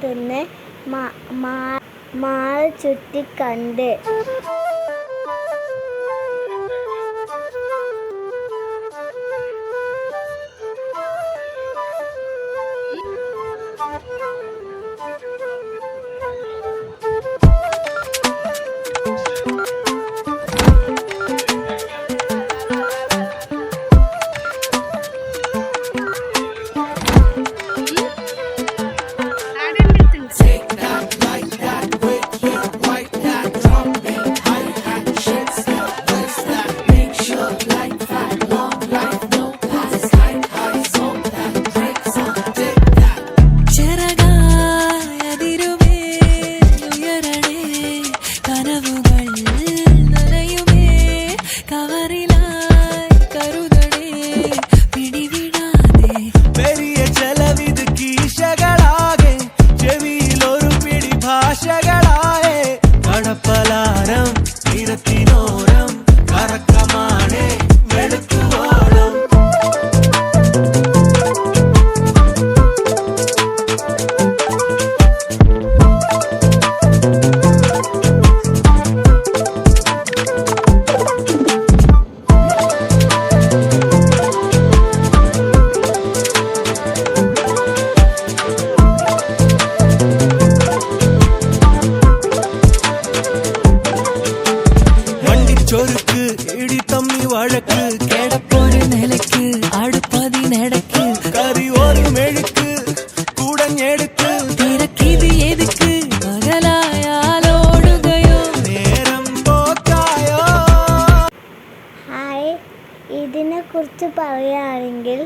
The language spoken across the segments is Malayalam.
തിന്ന് മാൾ ചുറ്റിക്കണ്ട്. വഴക്ക് കിടപ്പൊരു നിലയ്ക്ക് അടുപ്പതിനടക്ക് കറി ഒരു മെഴുക്ക് കൂടഞ്ഞെടുക്ക് തിരക്കിത് എതുക്ക് പകലായാലോടുകയോ നേരം പോക്കായോ. ഹായ്, ഇതിനെ കുറിച്ച് പറയുകയാണെങ്കിൽ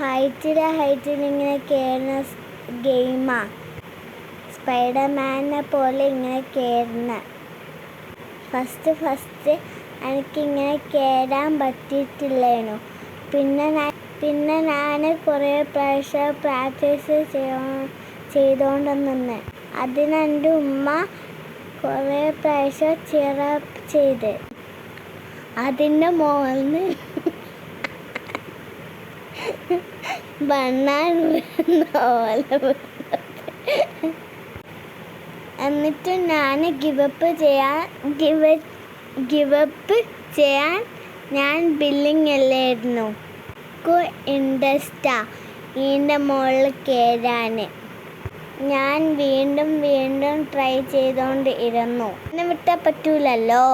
ഹൈറ്റിലിങ്ങനെ കയറുന്ന ഗെയിമാ. സ്പൈഡർമാനെ പോലെ ഇങ്ങനെ കയറുന്ന. ഫസ്റ്റ് എനിക്കിങ്ങനെ കയറാൻ പറ്റിയിട്ടില്ലേനു. പിന്നെ ഞാൻ കുറേ പ്രാവശ്യം പ്രാക്ടീസ് ചെയ്തുകൊണ്ട് നിന്ന്. അതിന് എൻ്റെ ഉമ്മ കുറേ പ്രാവശ്യം ചിയറപ്പ് ചെയ്ത്. അതിൻ്റെ മുകളിൽ ബണ്ണാൻ എന്നിട്ട് ഞാൻ ഗിവപ്പ് ചെയ്യാൻ ഞാൻ ബില്ലിങ് അല്ലായിരുന്നു. ഇൻട്രസ്റ്റാ ഇതിൻ്റെ മുകളിൽ കയറാൻ. ഞാൻ വീണ്ടും ട്രൈ ചെയ്തുകൊണ്ട് ഇരുന്നു. എന്നെ വിട്ടാൽ പറ്റൂലല്ലോ.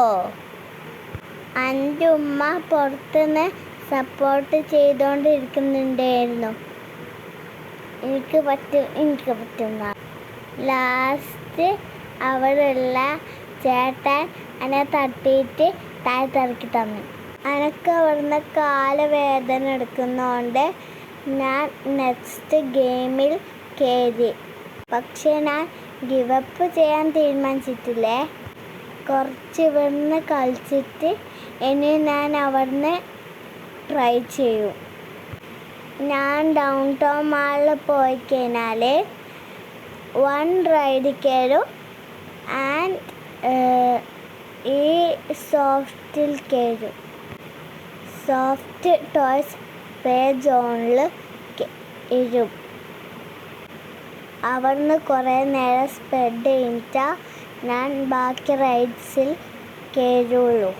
എൻ്റെ ഉമ്മ പുറത്തുനിന്ന് സപ്പോർട്ട് ചെയ്തുകൊണ്ടിരിക്കുന്നുണ്ടായിരുന്നു. എനിക്ക് പറ്റുന്ന. ലാസ്റ്റ് അവിടെയുള്ള ചേട്ടൻ എന്നെ തട്ടിയിട്ട് താഴത്തിറക്കി തന്നു. എനിക്ക് അവിടുന്ന് കാല് വേദന എടുക്കുന്നതുകൊണ്ട് ഞാൻ നെക്സ്റ്റ് ഗെയിമിൽ കയറി. പക്ഷെ ഞാൻ ഗിവപ്പ് ചെയ്യാൻ തീരുമാനിച്ചിട്ടില്ലേ. കുറച്ച് ഇവിടുന്ന് കളിച്ചിട്ട് ഇനി ഞാൻ അവിടുന്ന് ട്രൈ ചെയ്യും. ഞാൻ ഡൗൺ ടൗൺ മാളിൽ പോയി കഴിഞ്ഞാൽ 1 റൈഡ് കയറും. ആൻഡ് ഈ സോഫ്റ്റിൽ കയറും. സോഫ്റ്റ് ടോയ്സ് പ്ലേ സോണിൽ ഇരും. അവിടുന്ന് കുറേ നേരം സ്പ്രെഡ് ചെയ്തിട്ടാൽ ഞാൻ ബാക്കി റൈഡ്സിൽ കയറുള്ളൂ.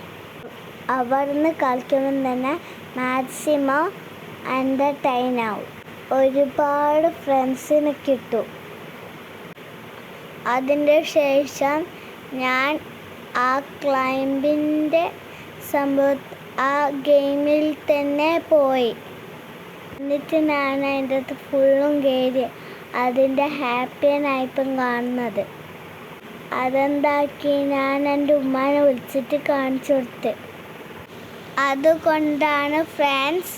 അവിടുന്ന് കളിക്കുമ്പോൾ തന്നെ മാക്സിമം എൻ്റർടൈൻ ആവും. ഒരുപാട് ഫ്രണ്ട്സിനെ കിട്ടും. അതിൻ്റെ ശേഷം ഞാൻ ആ ക്ലൈമ്പിൻ്റെ ആ ഗെയിമിൽ തന്നെ പോയി. എന്നിട്ട് ഞാൻ അതിൻ്റെ അകത്ത് ഫുള്ളും കയറി. അതിൻ്റെ ഹാപ്പിയായിപ്പം കാണുന്നത്. അതെന്താക്കി ഞാൻ എൻ്റെ ഉമ്മാനെ വിളിച്ചിട്ട് കാണിച്ചു കൊടുത്ത്. അതുകൊണ്ടാണ് ഫ്രണ്ട്സ്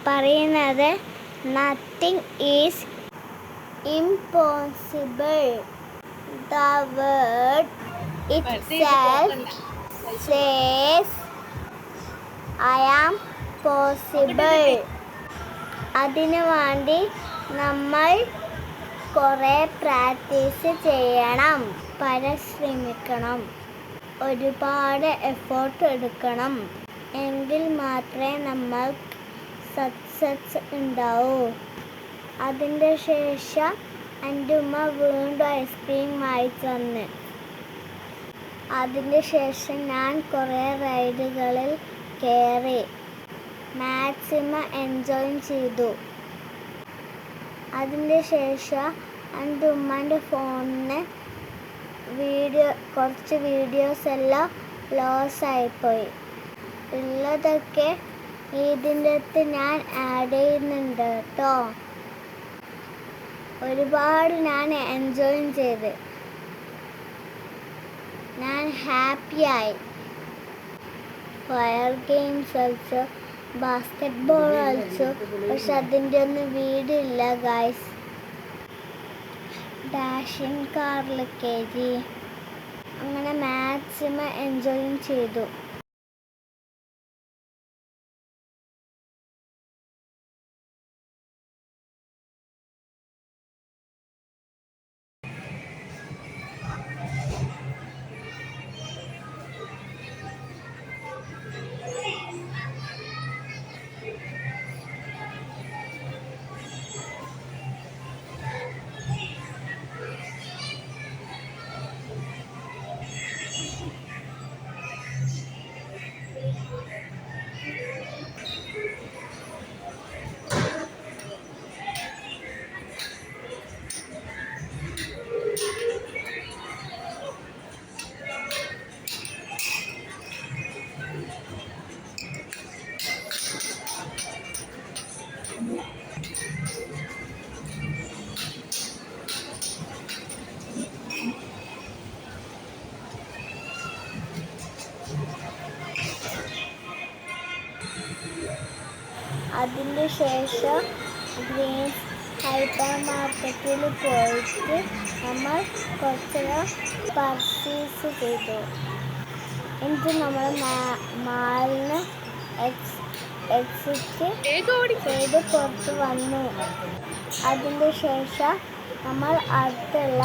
പറയുന്നത് nothing is impossible. The word itself says I am possible. അതിനു വേണ്ടി നമ്മൾ കുറേ പ്രാക്ടീസ് ചെയ്യണം, പരിശ്രമിക്കണം, ഒരുപാട് എഫേർട്ട് എടുക്കണം. എങ്കിൽ മാത്രമേ നമ്മൾ സക്സസ് ഉണ്ടാവൂ. അതിൻ്റെ ശേഷം എൻ്റെ ഉമ്മ വീണ്ടും ഐസ്ക്രീം വാങ്ങിച്ചു തന്ന്. അതിന് ശേഷം ഞാൻ കുറേ റൈഡുകളിൽ കയറി മാക്സിമം എൻജോയ് ചെയ്തു. അതിൻ്റെ ശേഷം എൻ്റെ ഉമ്മാൻ്റെ ഫോണിന് കുറച്ച് വീഡിയോസ് എല്ലാം ലോസ് ആയിപ്പോയി. ഉള്ളതൊക്കെ ഇതിൻ്റെ അകത്ത് ഞാൻ ആഡ് ചെയ്യുന്നുണ്ട് കേട്ടോ. ഒരുപാട് ഞാൻ എൻജോയ് ചെയ്ത്, ഞാൻ ഹാപ്പിയായി. ഫയർ ഗെയിംസ് കളിച്ചു, ബാസ്കറ്റ്ബോൾ കളിച്ചു, പക്ഷെ അതിൻ്റെ ഒന്നും വീഡിയോ ഇല്ല ഗായ്സ്. ഡാഷിങ് കാറിൽ കയറി അങ്ങനെ മാക്സിമം എൻജോയ് ചെയ്തു. അതിന് ശേഷം ഗ്രീൻസ് ഹൈപ്പർ മാർക്കറ്റിൽ പോയിട്ട് നമ്മൾ കുറച്ചെല്ലാം പർച്ചേസ് ചെയ്തു. എന്നിട്ട് നമ്മൾ മാളിന് എക്സിറ്റ് ചെയ്ത് പുറത്ത് വന്നു. അതിന് ശേഷം നമ്മൾ അടുത്തുള്ള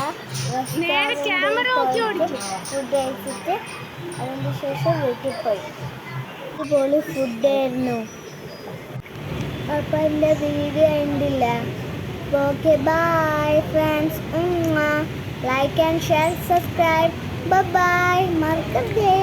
റെസ്റ്റോറൻറ്റിൽ പോയിട്ട് ഫുഡ് കഴിച്ചിട്ട് അതിന് ശേഷം വീട്ടിൽ പോയി. അടിപൊളി ഫുഡായിരുന്നു. അപ്പോൾ എൻ്റെ വീഡിയോ കണ്ടില്ല. Okay bye friends. Like and share, subscribe. Bye മറക്കരുതേ.